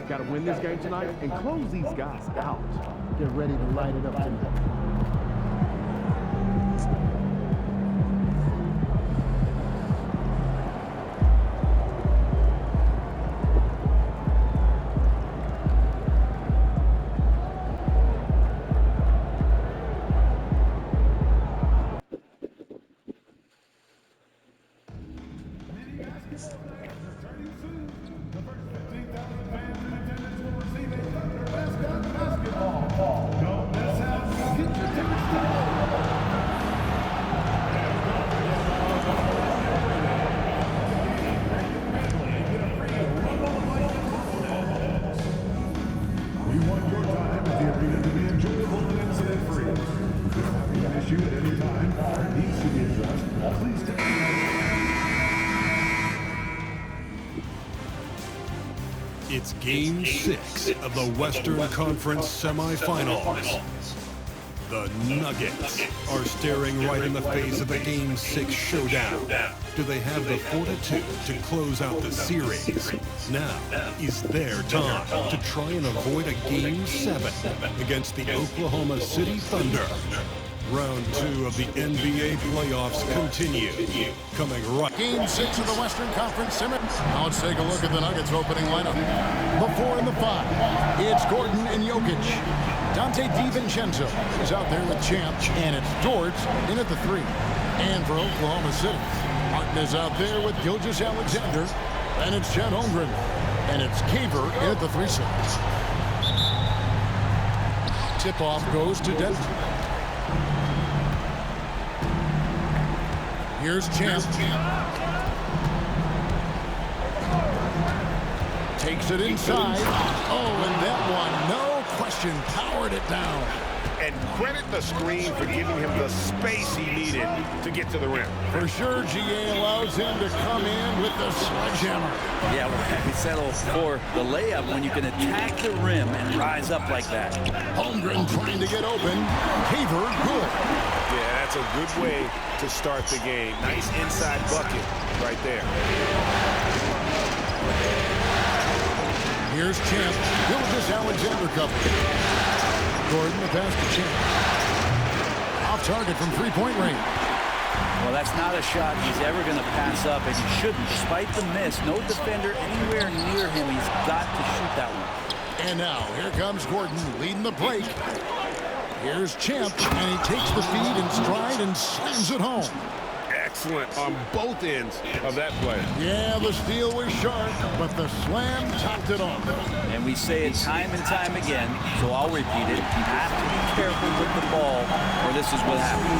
Got to win this game tonight and close these guys out. Get ready to light it up tonight. It's Game 6 of the Western Conference semifinals. The Nuggets are staring right in the face of a Game 6 showdown. Do they have the fortitude to close out the series? Now is their time to try and avoid a Game 7 against the Oklahoma City Thunder. Round 2 of the NBA playoffs continue. Coming right. Game 6 of the Western Conference semifinals. Now let's take a look at the Nuggets opening lineup. The 4 and the 5. It's Gordon and Jokic. Dante DiVincenzo is out there with Champ. And it's Dort in at the 3. And for Oklahoma City, Martin is out there with Gilgeous-Alexander. And it's Chet Holmgren. And it's Caver in at the 3-6. Tip-off goes to Denver. Here's Champ. Takes it inside. Oh, and that one, no question, powered it down. And credit the screen for giving him the space he needed to get to the rim. For sure, GA allows him to come in with the sledgehammer. Yeah, well, he settles for the layup when you can attack the rim and rise up like that. Holmgren trying to get open. Caver, good. Yeah, that's a good way to start the game. Nice inside bucket right there. Here's Champ. Gilgeous-Alexander cover. Gordon, the pass to Champ. Off target from three-point range. Well, that's not a shot he's ever going to pass up, and he shouldn't. Despite the miss, no defender anywhere near him. He's got to shoot that one. And now, here comes Gordon leading the break. Here's Champ, and he takes the feed in stride and slams it home. Excellent on both ends of that play. Yeah, the steal was sharp, but the slam topped it off. And we say it time and time again, so I'll repeat it. You have to be careful with the ball, or this is what happens.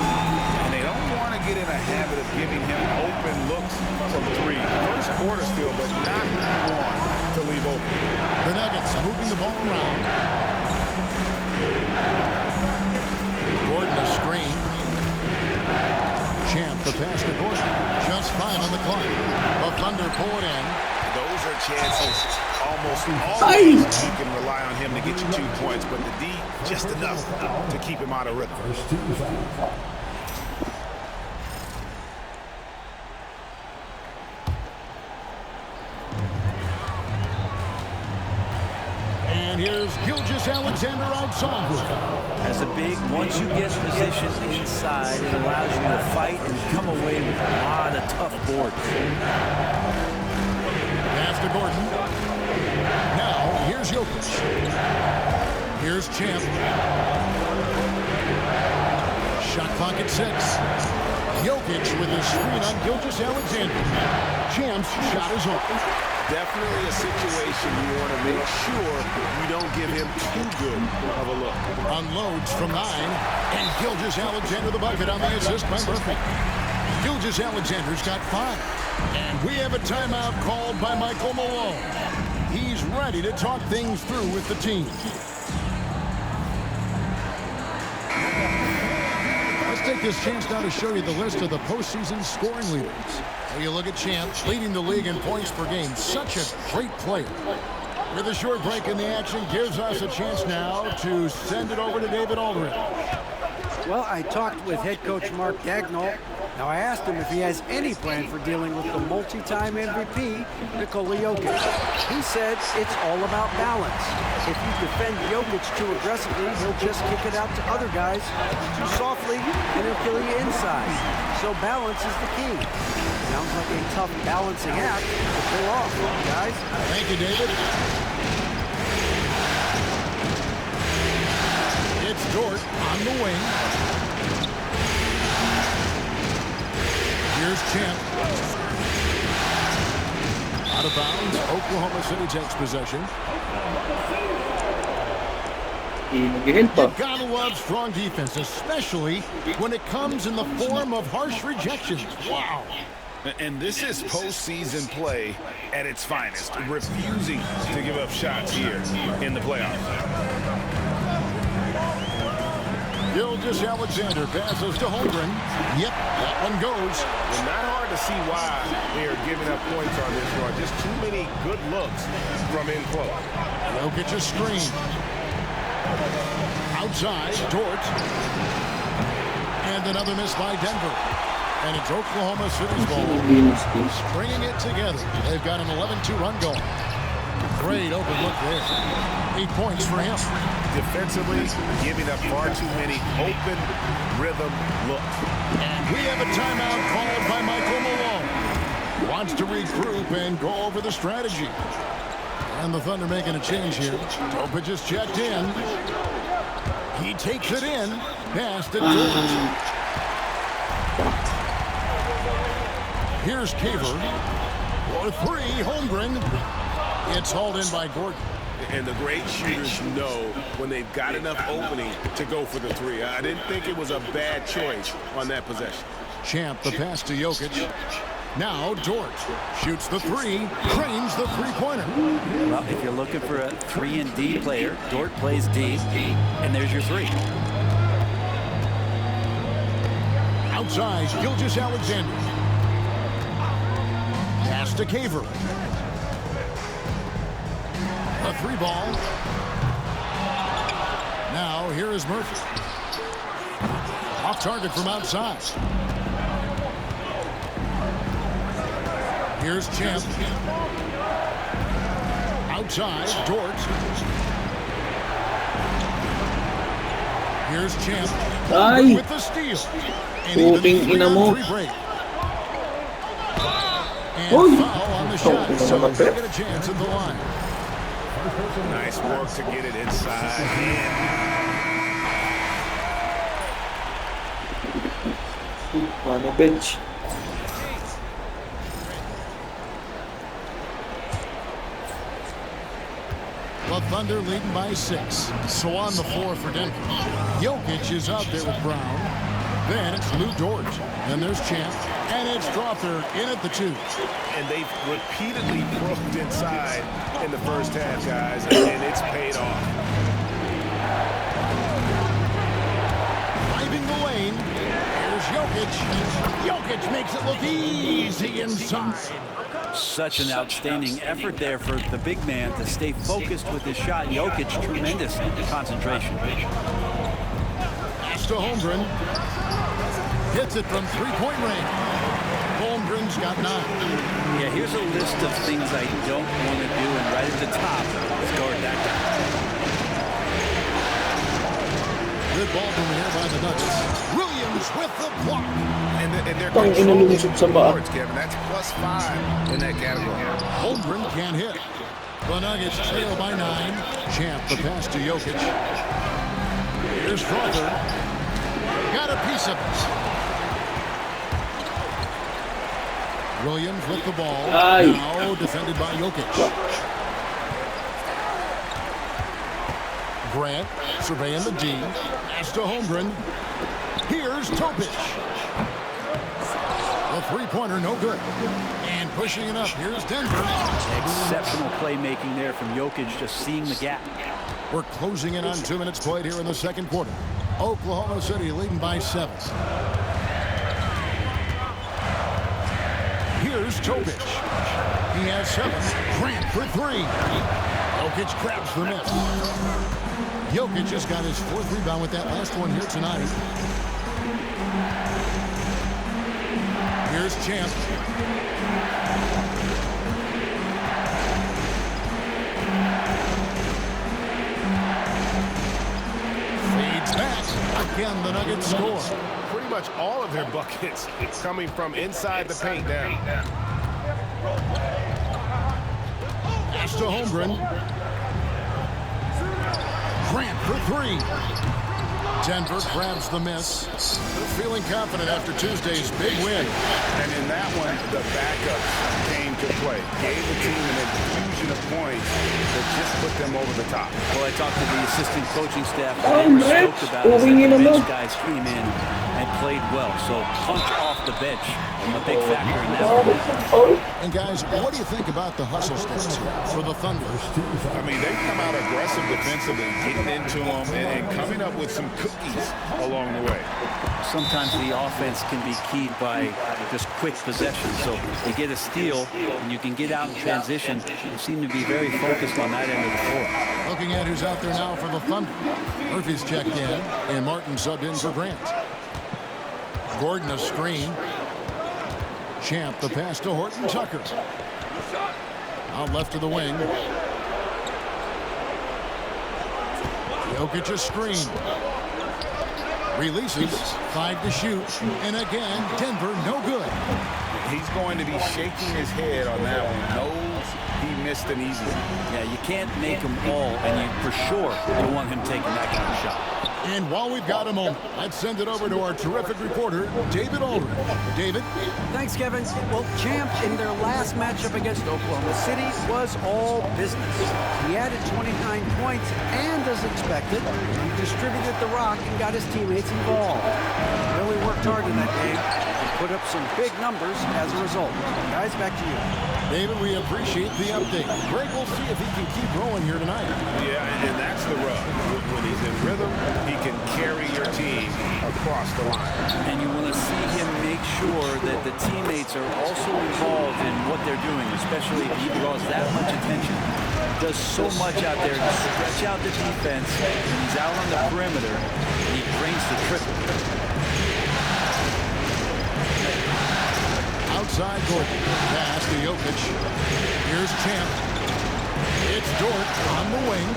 And they don't want to get in a habit of giving him open looks from three. First quarter still, but not one to leave open. The Nuggets moving the ball around. Gordon a screen. Champ, the pass to Gordon. Just fine on the clock. The Thunder pull it in. Those are chances almost always you can rely on him to get you 2 points, but the D just enough to keep him out of rhythm. And here's Gilgeous-Alexander outside. As a big, once you get positioned inside, it allows you to fight and come away with a lot of tough boards. Pass to Gordon. Now, here's Jokic. Here's Champ. Shot clock at 6. Jokic with his screen on Gilgeous-Alexander. Champ's shot is open. Definitely a situation you want to make sure you don't give him too good of a look. Unloads from 9, and Gilgeous-Alexander the bucket on the assist by Murphy. Gilgeous-Alexander's got 5. And we have a timeout called by Michael Malone. He's ready to talk things through with the team. Let's take this chance now to show you the list of the postseason scoring leaders. You look at Champ, leading the league in points per game. Such a great player. With a short break in the action, gives us a chance now to send it over to David Aldridge. Well, I talked with head coach Mark Dagnall, Now, I asked him if he has any plan for dealing with the multi-time MVP, Nikola Jokic. He said it's all about balance. If you defend Jokic too aggressively, he'll just kick it out to other guys too softly, and he'll kill you inside. So balance is the key. Sounds like a tough balancing act to pull off, guys. Thank you, David. It's Dort on the wing. Here's Champ. Out of bounds. Oklahoma City takes possession. You gotta love strong defense, especially when it comes in the form of harsh rejections. Wow. And this is postseason play at its finest, refusing to give up shots here in the playoffs. Gilgeous-Alexander passes to Holmgren. Yep, that one goes. And not hard to see why they are giving up points on this run. Just too many good looks from in close. Jokic a screen. Outside, Dort. And another miss by Denver. And it's Oklahoma City's ball. Stringing it together. They've got an 11-2 run going. Great open look there. 8 points for him. Defensively, giving up far too many open rhythm looks. And we have a timeout called by Michael Malone. Wants to regroup and go over the strategy. And the Thunder making a change here. Topic just checked in. He takes it in. Pass to George. Here's Caver. For three, Holmgren. It's hauled in by Gordon. And the great shooters know when they've got enough opening to go for the three. I didn't think it was a bad choice on that possession. Champ, the pass to Jokic. Now Dort shoots the three, cranes the three-pointer. Well, if you're looking for a 3 and D player, Dort plays D, and there's your three. Outside, Gilgeous-Alexander. Pass to Caver. A three ball. Now here is Murphy. Off target from outside. Here's Champ. Outside, Dort. Here's Champ with the steal. And even the 3-on-3 break. And foul on the shot, so they get a chance at the line. Nice work to get it inside. On the bench. The Thunder leading by 6. So on the floor for Denver. Jokic is out there with Brown. Then it's Lou Dort. Then there's Champ. And it's Strawther in at the 2. And they've repeatedly broke inside in the first half, guys, and it's paid off. Driving the lane. Here's Jokic. Jokic makes it look easy inside. Such an outstanding effort there for the big man to stay focused with his shot. Jokic, tremendous concentration. Pass to Holmgren. Hits it from three-point range. Holmgren's got 9. Yeah, here's a list of things I don't want to do, and right at the top is guard that guy. Good ball from here by the Nuggets. Williams with the block. And they're controlling boards, Kevin. That's +5 in that category. Holmgren can't hit. The Nuggets trail by 9. Champ, the pass to Jokic. Here's Strawther. Got a piece of it. Williams with the ball. Now defended by Jokic. Grant surveying the D. Pass to Holmgren. Here's Topic. The three-pointer no good. And pushing it up. Here's Denver. Exceptional playmaking there from Jokic, just seeing the gap. We're closing in on 2 minutes played here in the second quarter. Oklahoma City leading by 7. Here's Topic. He has 7. Grant for 3. Jokic grabs the miss. Jokic just got his 4th rebound with that last one here tonight. Here's Champ. Fades back. Again, the Nuggets score. Pretty much all of their buckets coming from inside the paint now. Pass to Holmgren. Grant for three. Denver grabs the miss. They're feeling confident after Tuesday's big win. And in that one, the backups came to play. Gave the team an infusion of points that just put them over the top. Well, I talked to the assistant coaching staff. Oh, They were man. stoked about it. Moving in The a bench lot. guys came in and played well. So punch off the bench. I'm a big factor in that one. And guys, what do you think about the hustle stats here for the Thunder? I mean, they've come out aggressive defensively, getting into them and coming up with some cookies along the way. Sometimes the offense can be keyed by just quick possession. So you get a steal and you can get out in transition. You seem to be very focused on that end of the floor. Looking at who's out there now for the Thunder. Murphy's checked in, and Martin subbed in for Grant. Gordon a screen. Champ the pass to Horton Tucker. Out left to the wing. Jokic a screen. Releases. 5 to shoot. And again, Denver no good. He's going to be shaking his head on that one. Knows he missed an easy one. Yeah, you can't make them all, and you for sure don't want him taking that kind of shot. And while we've got a moment, let's send it over to our terrific reporter, David Aldridge. David? Thanks, Kevin. Well, Champ, in their last matchup against Oklahoma City, was all business. He added 29 points, and as expected, he distributed the rock and got his teammates involved. Really worked hard in that game and put up some big numbers as a result. Guys, back to you. David, we appreciate the update. Greg, we'll see if he can keep growing here tonight. Yeah, and that's the rub. When he's in rhythm, he can carry your team across the line. And you want to see him make sure that the teammates are also involved in what they're doing, especially if he draws that much attention. He does so much out there to stretch out the defense. When he's out on the perimeter, he brings the triple. Outside Gordon. Pass to Jokic. Here's Champ. It's Dort on the wing.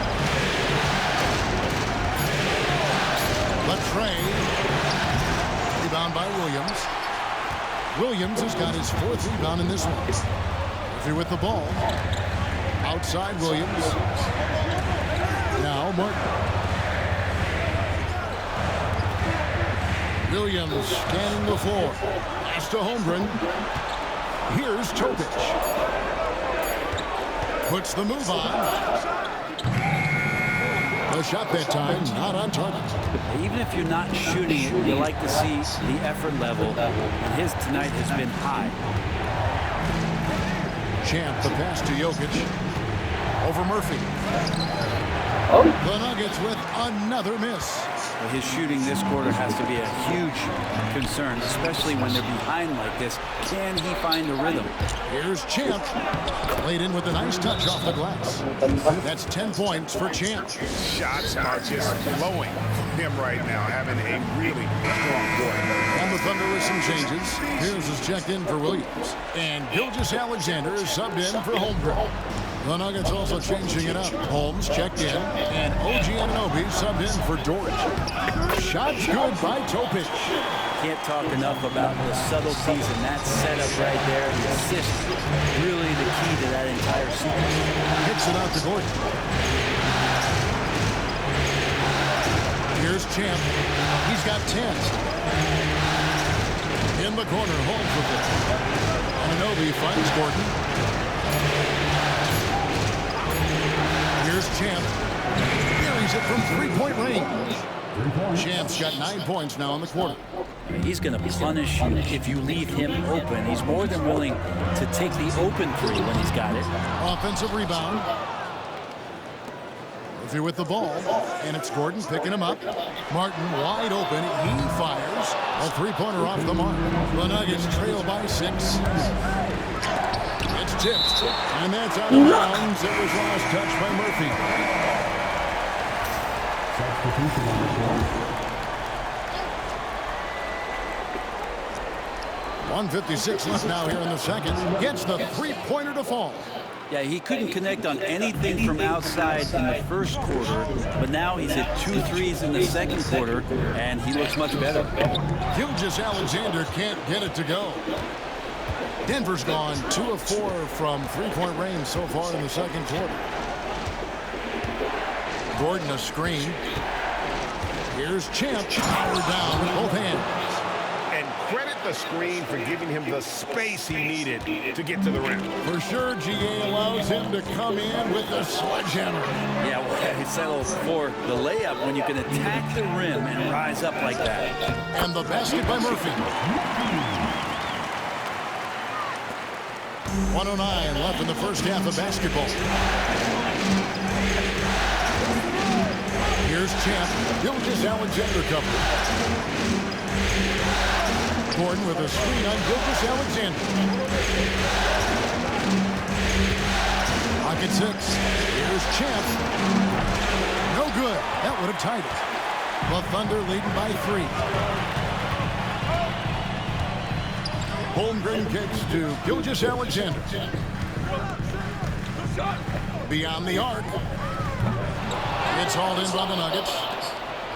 Latrey. Rebound by Williams. Williams has got his 4th rebound in this one. Murphy with the ball. Outside Williams. Now Martin. Williams scanning the floor. Pass to Holmgren. Here's Topic. Puts the move on. The shot that time not on target. Even if you're not shooting it, you like to see the effort level. And his tonight has been high. Champ the pass to Jokic. Over Murphy. The Nuggets with another miss. But his shooting this quarter has to be a huge concern, especially when they're behind like this. Can he find the rhythm? Here's Champ. Laid in with a nice touch off the glass. That's 10 points for Champ. Shots are just flowing from him right now, having a really strong quarter. On the Thunder with some changes. Here's is checked in for Williams. And Gilgeous-Alexander is subbed in for Holmgren. The Nuggets also changing it up. Holmes checked in, and OG Anunoby subbed in for Dort. Shots good by Topic. Can't talk enough about the subtleties in that setup right there. The assist, really the key to that entire sequence. Hits it out to Gordon. Here's Champ. He's got 10. In the corner, Holmes with it. Anunoby finds Gordon. Here's Champ. Buries it from 3-point range. Champ's got 9 points now in the quarter. He's going to punish you if you leave him open. He's more than willing to take the open three when he's got it. Offensive rebound. Murphy with the ball, and it's Gordon picking him up. Martin wide open. He fires. A 3-pointer off the mark. The Nuggets trail by 6. It's tipped, and that's out of bounds. It was lost touch by Murphy. 1:56 left now here in the second. Gets the three-pointer to fall. Yeah, he couldn't connect on anything from outside in the first quarter, but now he's hit 2 threes in the second quarter, and he looks much better. Gilgeous-Alexander can't get it to go. Denver's gone 2 of 4 from three-point range so far in the second quarter. Gordon a screen. Here's Champ, powered down with both hands. And credit the screen for giving him the space he needed to get to the rim. For sure, GA allows him to come in with the sledgehammer. Yeah, well, he settled for the layup when you can attack the rim and rise up like that. And the basket by Murphy. 1:09 left in the first half of basketball. Here's Champ. Gilgeous-Alexander covered. Gordon with a screen on Gilgeous-Alexander. Pocket 6. Here's Champ. No good. That would have tied it. The Thunder leading by 3. Holmgren kicks to Gilgeous-Alexander. Beyond the arc. It's hauled in by the Nuggets.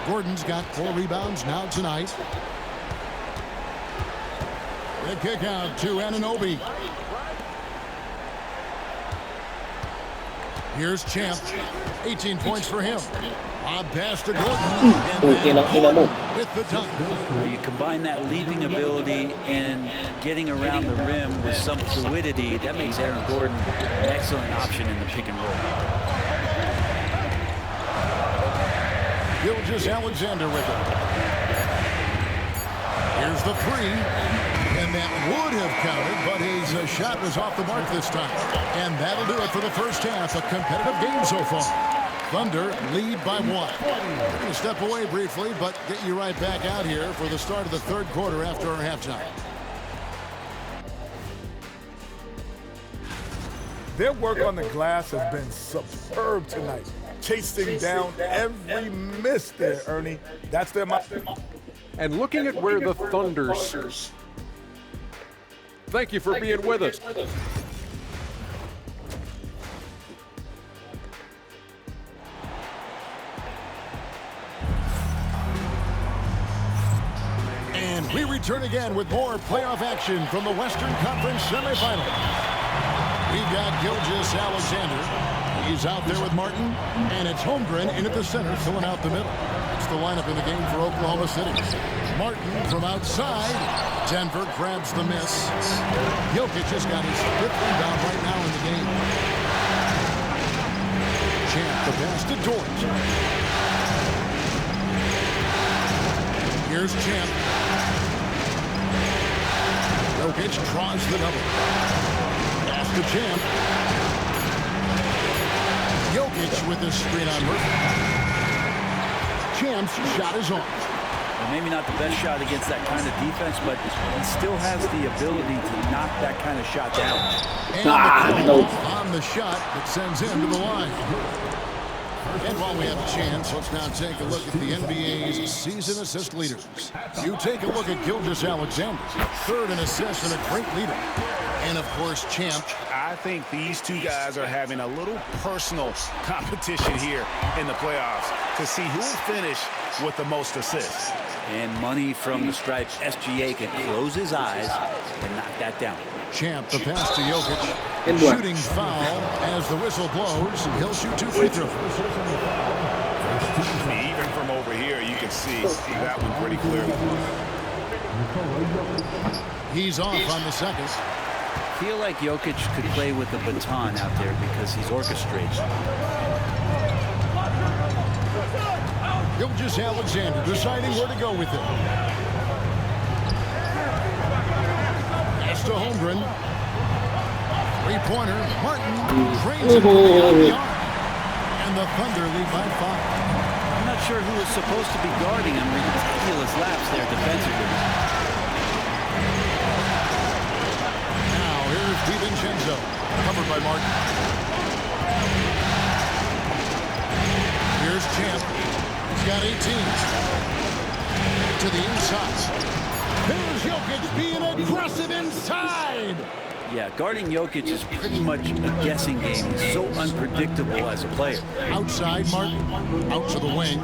Gordon's got 4 rebounds now tonight. The kick out to Anunoby. Here's Champ. 18 points for him. On pass to Gordon. And with the dunk. You combine that leaping ability and getting around the rim with some fluidity, that makes Aaron Gordon an excellent option in the pick and roll. Gilgeous-Alexander with it. Here's the 3. And that would have counted, but his shot was off the mark this time. And that'll do it for the first half. A competitive game so far. Thunder lead by 1. We're going to step away briefly, but get you right back out here for the start of the third quarter after our halftime. Their work on the glass has been superb tonight. Chasing down every miss there, Ernie. That's their and looking at where the Thunder's. Thank you for being with us. And we return again with more playoff action from the Western Conference semifinals. We've got Gilgeous-Alexander. He's out there with Martin, and it's Holmgren in at the center, filling out the middle. It's the lineup in the game for Oklahoma City. Martin from outside. Denver grabs the miss. Jokic has got his 5th rebound right now in the game. Champ the pass to Dort. Here's Champ. Jokic draws the double. Pass to Champ. Jokic with the screen on Murphy. Champ's shot is off. Well, maybe not the best shot against that kind of defense, but he still has the ability to knock that kind of shot down. And the on the shot that sends him to the line. And while we have a chance, let's now take a look at the NBA's season assist leaders. You take a look at Gilgeous-Alexander, 3rd in assists and a great leader. And, of course, Champ. I think these two guys are having a little personal competition here in the playoffs to see who will finish with the most assists. And money from the stripe. SGA can close his eyes and knock that down. Champ, the pass to Jokic. Shooting foul as the whistle blows. He'll shoot 2 free throws. Even from over here, you can see that one pretty clearly. He's off on the second. I feel like Jokic could play with the baton out there because he's orchestrating. Gilgeous-Alexander deciding where to go with it. Pass to Holmgren. 3-pointer. Martin drains it beyond the arc. And the Thunder lead by 5. I'm not sure who was supposed to be guarding him. Ridiculous laps there defensively. Now here's DiVincenzo. Covered by Martin. Here's Champ. He's got 18. To the inside. Here's Jokic being aggressive inside. Yeah, guarding Jokic is pretty much a guessing game. He's so unpredictable as a player. Outside, Martin. Out to the wing.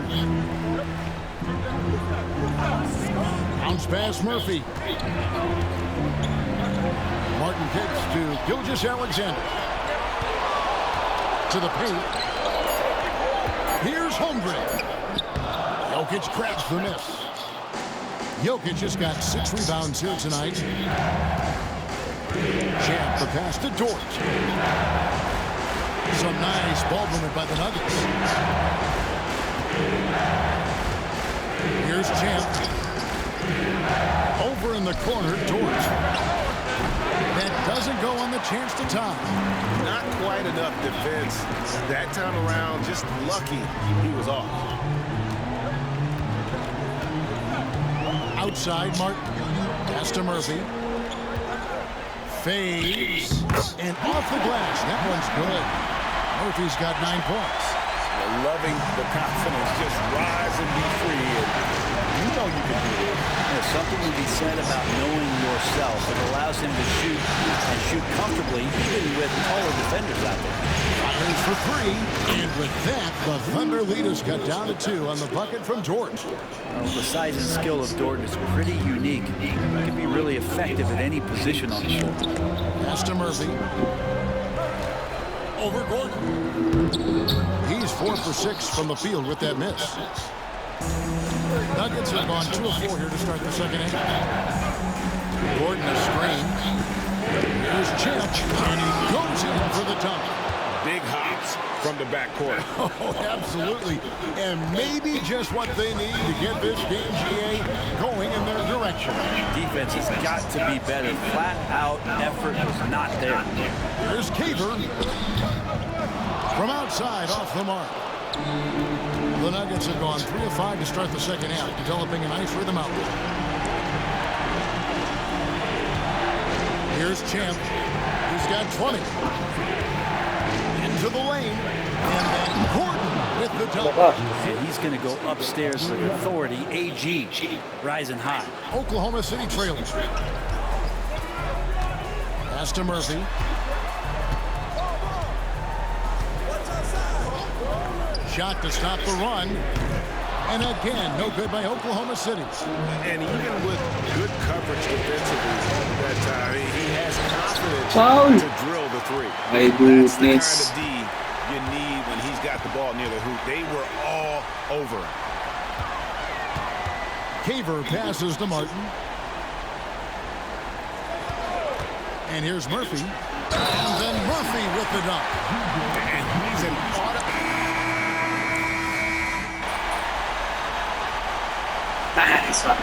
Bounce pass, Murphy. Martin kicks to Gilgeous-Alexander. To the paint. Here's Holmgren. Jokic grabs the miss. Jokic just got 6 rebounds here tonight. Champ the pass to Dort. Some nice ball movement by the Nuggets. Here's Champ. Over in the corner, Dort. That doesn't go on the chance to tie. Not quite enough defense. That time around, just lucky he was off. Outside, Martin. Pass to Murphy. Fades. And off the glass. That one's good. Murphy's got 9 points. Loving the confidence. Just rise and be free. And you know you can do it. There's something to be said about knowing yourself. It allows him to shoot and shoot comfortably, even with taller defenders out there. Fires for 3. And with that, the Thunder lead is cut down to 2 on the bucket from Dort. Well, the size and skill of Dort is pretty unique. He can be really effective at any position on the floor. Pass to Murphy. Over Gordon. He's 4 for 6 from the field with that miss. Nuggets have gone 2 of 4 here to start the second half. Gordon a screen. Here's Champ, and he goes in for the dunk. Big hops from the backcourt. Oh, absolutely. And maybe just what they need to get this game, GA, going in their direction. Defense has got to be better. Flat out effort was not there. Here's Caver. From outside, off the mark. The Nuggets have gone 3 of 5 to start the second half, developing a nice rhythm out. Here's Champ. He's got 20. Into the lane. And then Gordon with the dunk. And he's going to go upstairs with authority. AG rising high. Oklahoma City trailing. Pass to Murphy. Shot to stop the run. And again, no good by Oklahoma City. And even with good coverage defensively, that he has confidence to drill the 3. That's the kind of D you need when he's got the ball near the hoop. They were all over him. Caver passes to Martin. And here's Murphy. And then Murphy with the dunk. And he's an Nice one.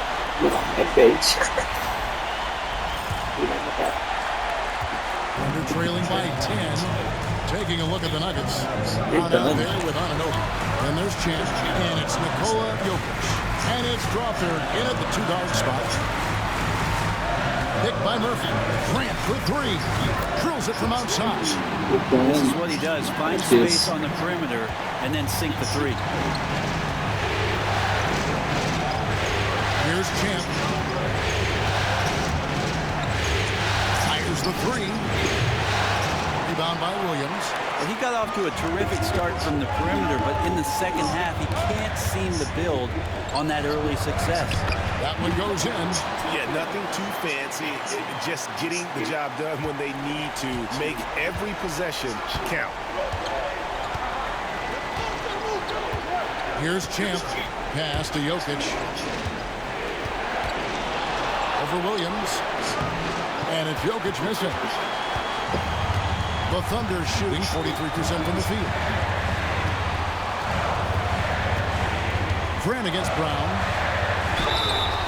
Page. Under trailing by 10. Taking a look at the Nuggets. Out there with Anunoby. And there's Champ. And it's Nikola Jokic. And it's Drawford in at the 2-guard spot. Picked by Murphy. Grant for 3. Drills it from outside. This is what he does. Find space on the perimeter and then sink the 3. Here's Champ. Fires the 3. Rebound by Williams. Well, he got off to a terrific start from the perimeter, but in the second half, he can't seem to build on that early success. That one goes in. Yeah, nothing too fancy. Just getting the job done when they need to. Make every possession count. Here's Champ. Pass to Jokic. Over Williams. And it's Jokic missing. The Thunder shooting 43% from the field. Grant against Brown.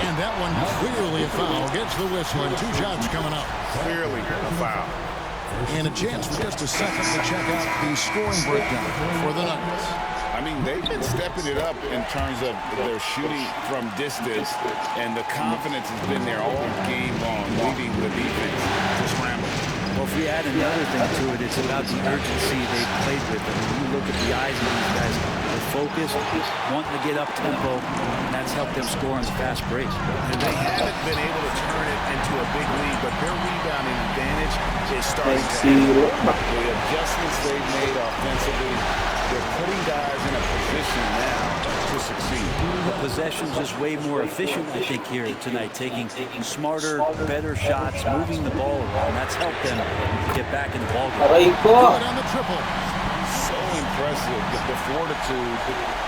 And that one clearly a foul. Gets the whistle and 2 shots coming up. Clearly a foul. And a chance for just a second to check out the scoring breakdown for the Nuggets. I mean, they've been stepping it up in terms of their shooting from distance, and the confidence has been there all game long, leaving the defense to scramble. Well, if we add another thing to it, it's about the urgency they've played with. I mean, you look at the eyes of these guys, They're focused, wanting to get up tempo, and that's helped them score on the fast break. And they haven't been able to turn it into a big lead, but their rebounding advantage is starting to happen. The adjustments they've made offensively, they're putting guys in a position now to succeed. The possession's just way more efficient, I think, here tonight, taking smarter, better shots, moving the ball around. That's helped them get back in the ball game. Good on the triple. So impressive, the fortitude,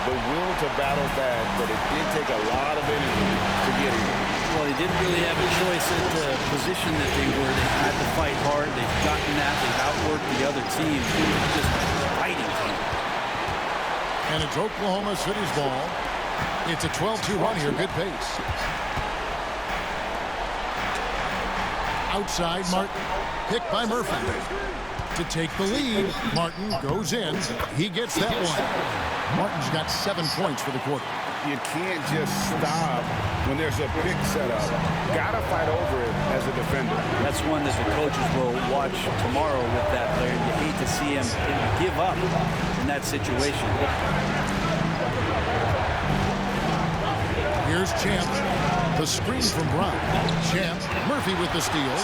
the will to battle back, but it did take a lot of energy to get here. Well, they didn't really have a choice at the position that they were. They had to fight hard. They've gotten that. They've outworked the other team. Just fighting team. And it's Oklahoma City's ball. It's a 12-2 run here. Good pace. Outside, Martin. Picked by Murphy. To take the lead, Martin goes in. He gets that one. Martin's got 7 points for the quarter. You can't just stop when there's a pick set up. Gotta fight over it as a defender. That's one that the coaches will watch tomorrow with that player. You hate to see him give up in that situation. Here's Champ. The screen from Brown. Champ. Murphy with the steal.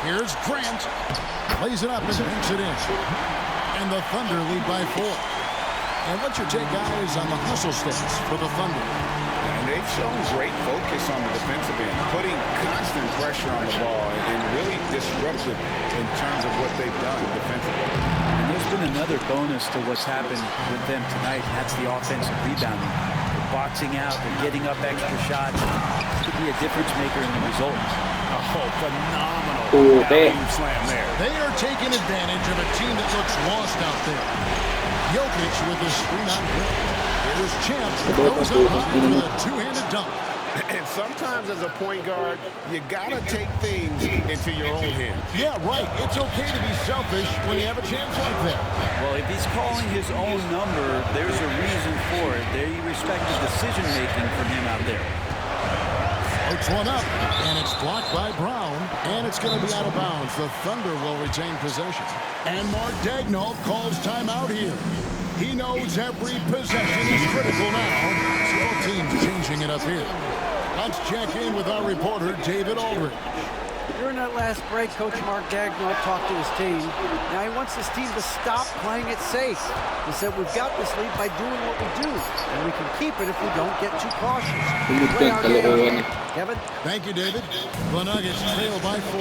Here's Grant. Lays it up and banks it in. And the Thunder lead by 4. And what's your take, guys, on the hustle stats for the Thunder? And they've shown great focus on the defensive end, putting constant pressure on the ball and really disruptive in terms of what they've done defensively. And there's been another bonus to what's happened with them tonight, and that's the offensive rebounding. They're boxing out, they're getting up extra shots. This could be a difference maker in the result. Oh, phenomenal slam there. They are taking advantage of a team that looks lost out there. Jokic with his screen on grip. Here's Champ. Goes up high with a two-handed dunk. And sometimes as a point guard, you gotta take things into your own hands. Yeah, right. It's okay to be selfish when you have a chance like that. Well, if he's calling his own number, there's a reason for it. They respect the decision-making from him out there. Floats one up, and it's blocked by Brown, and it's going to be out of bounds. The Thunder will retain possession. And Mark Daigneault calls timeout here. He knows every possession is critical now. So both teams changing it up here. Let's check in with our reporter, David Aldridge. During that last break, Coach Mark Daigneault talked to his team. Now he wants his team to stop playing it safe. He said, we've got this lead by doing what we do, and we can keep it if we don't get too cautious. Play our game. Kevin? Thank you, David. The Nuggets trail by 4.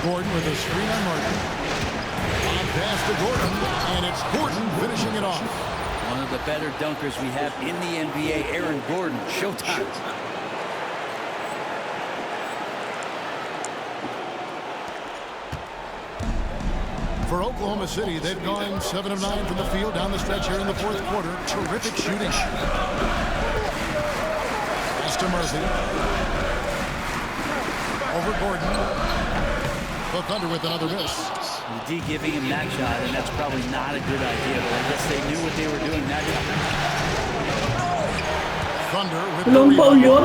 Gordon with a screen on Martin. On pass to Gordon, and it's Gordon finishing it off. One of the better dunkers we have in the NBA, Aaron Gordon. Showtime. For Oklahoma City, they've gone 7 of 9 from the field down the stretch here in the fourth quarter. Terrific shooting. Pass to Murphy. Over Gordon. The Thunder with another miss. D giving him that shot, and that's probably not a good idea, but I guess they knew what they were doing that time. Thunder with the rebound. You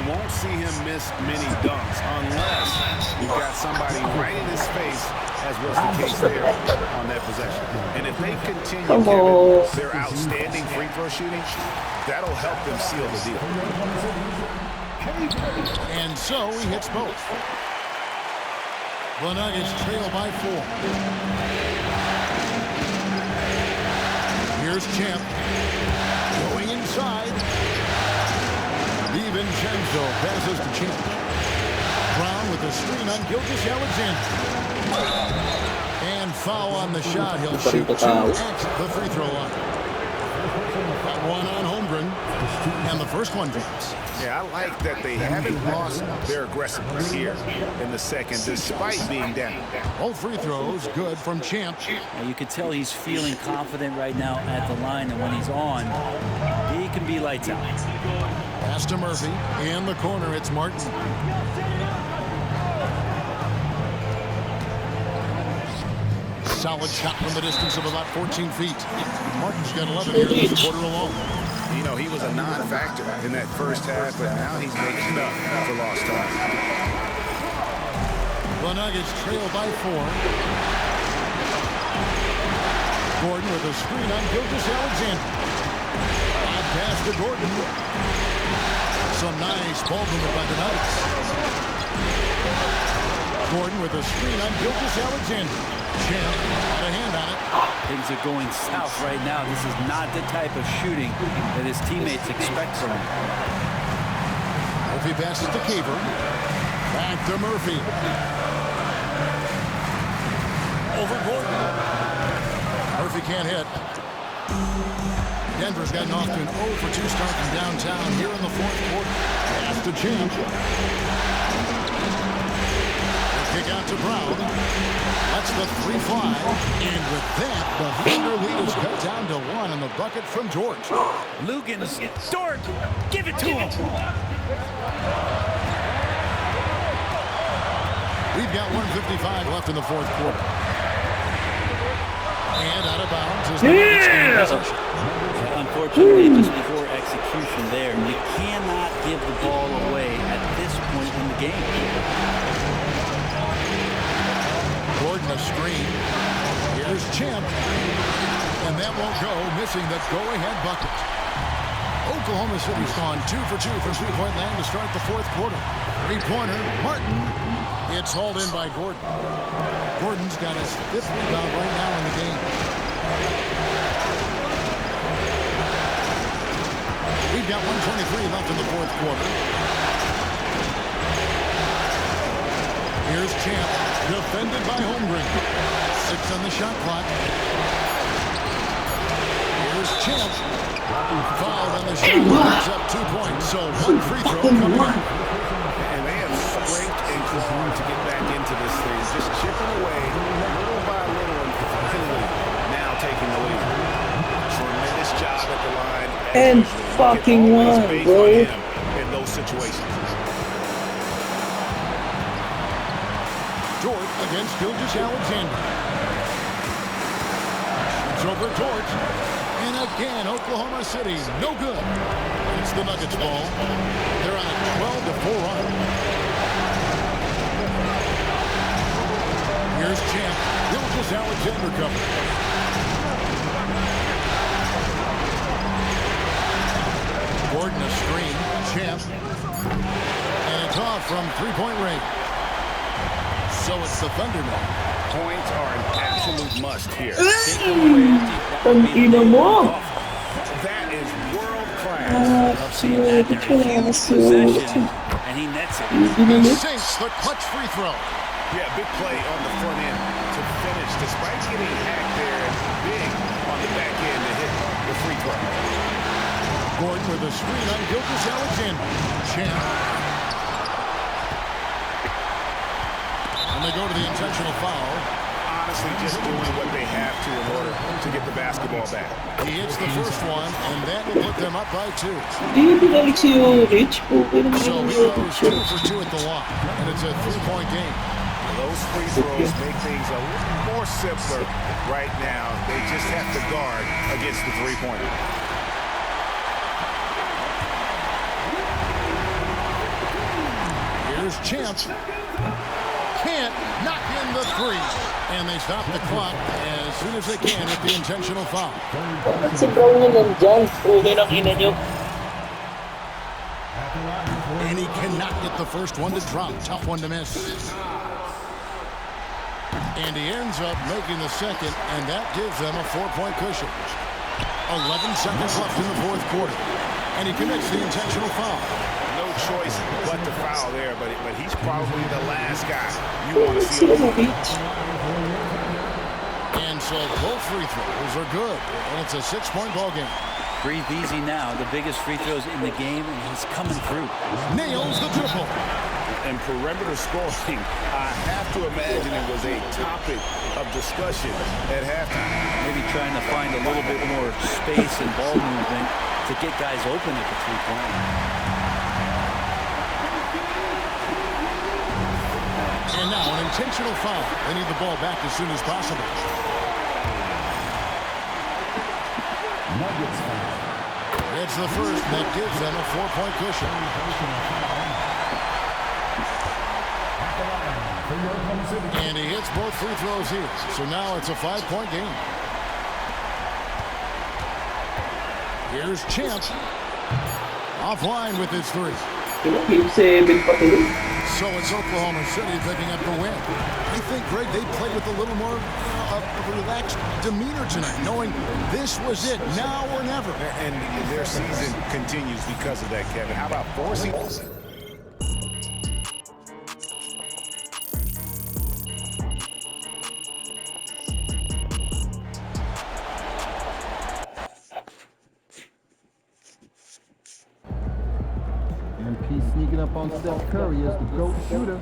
won't see him miss many dunks unless you've got somebody right in his face, as was the case there on that possession. And if they continue, Kevin, their outstanding free throw shooting, that'll help them seal the deal. And so he hits both. The Nuggets trail by 4. Here's Champ. Going inside. DiVincenzo passes to Champ. Brown with the screen on Gilgeous-Alexander. And foul on the shot. He'll shoot 2 at the free throw line. That one on Holmgren. And the first one drops. Yeah, I like that they haven't lost their aggressiveness here in the second, despite being down. All free throws good from Champ. Now you can tell he's feeling confident right now at the line, and when he's on, he can be lights out. Pass to Murphy. In the corner, it's Martin. Solid shot from the distance of about 14 feet. Martin's got 11 here in this quarter alone. You know, he was a non-factor in that first half, but now he's making up for lost time. The Nuggets trail by 4. Gordon with a screen on Gilgeous-Alexander. Odd pass to Gordon. Some nice ball movement by the Nuggets. Gordon with a screen on Gilgeous-Alexander. Champ had a hand on it. Things are going south right now. This is not the type of shooting that his teammates expect from him. Murphy passes to Caver. Back to Murphy. Over Gordon. Murphy can't hit. Denver's gotten off to an 0 for 2 start from downtown here in the fourth quarter. Pass to Champ. Kick out to Brown. That's the 3 fly. And with that, the Thunder lead is cut down to 1 in the bucket from George. Lugans, Dort, give it to him. We've got 1:55 left in the fourth quarter. And out of bounds is the Nuggets in possession. Unfortunately, just poor execution there. You cannot give the ball away at this point in the game. Gordon a screen. Here's Champ. And that won't go, missing the go-ahead bucket. Oklahoma City's gone 2 for 2 from three-point land to start the fourth quarter. Three-pointer, Martin. It's hauled in by Gordon. Gordon's got his 5th rebound right now in the game. We've got 1:23 left in the fourth quarter. Here's Champ, defended by Holmgren. 6 on the shot clock. Here's Champ, fouled on the shot. It's up 2 points, so 1 free throw coming up. And they have scraped and clawed to get back into this thing, just chipping away little by little, and finally now taking the lead. Tremendous job at the line. And fucking one, bro. In those situations. Dort against Gilgeous-Alexander. It's over Dort. And again, Oklahoma City, no good. It's the Nuggets ball. They're on a 12-4 run. Here's Champ. Gilgeous-Alexander cover. Gordon a screen. Champ. And it's off from three-point range. So it's the Thunder now. Points are an absolute must here. Ang ina mo. That is world class. And he nets it. He sinks the clutch free throw. Yeah, big play on the front end to finish, despite getting hacked there. Big on the back end to hit the free throw. Gordon with a screen on Gilgeous-Alexander. Champ. And they go to the intentional foul. Honestly, just doing what they have to in order to get the basketball back. He hits the first one, and that will put them up by 2. Hindi binalik sa'yo, Rich. So he goes 2 for 2 at the line, and it's a 3-point game. Those free throws make things a little more simpler right now. They just have to guard against the three-pointer. Here's Champ. Can't knock in the 3. And they stop the clock as soon as they can with the intentional foul. Bakit si Brown na nandyan? Okay lang ina nyo. And he cannot get the first one to drop. Tough one to miss. And he ends up making the second, and that gives them a 4-point cushion. 11 seconds left in the fourth quarter. And he commits the intentional foul. No choice but to foul there, but he's probably the last guy you want to see. And so both free throws are good. And it's a 6-point ball game. Breathe easy now. The biggest free throws in the game, and he's coming through. Nails the triple. And perimeter scoring, I have to imagine it was a topic of discussion at halftime. Maybe trying to find a little bit more space and ball movement to get guys open at the three-point line. And now an intentional foul. They need the ball back as soon as possible. It's the first that gives them a 4-point cushion. And he hits both free throws here. So now it's a 5-point game. Here's Champ. Offline with his three. Game 7 pa tuloy. So it's Oklahoma City picking up the win. I think, Greg, they played with a little more of a relaxed demeanor tonight, knowing this was it, now or never. And their season continues because of that, Kevin. How about 4 seasons? MP sneaking up on Steph Curry as the GOAT shooter.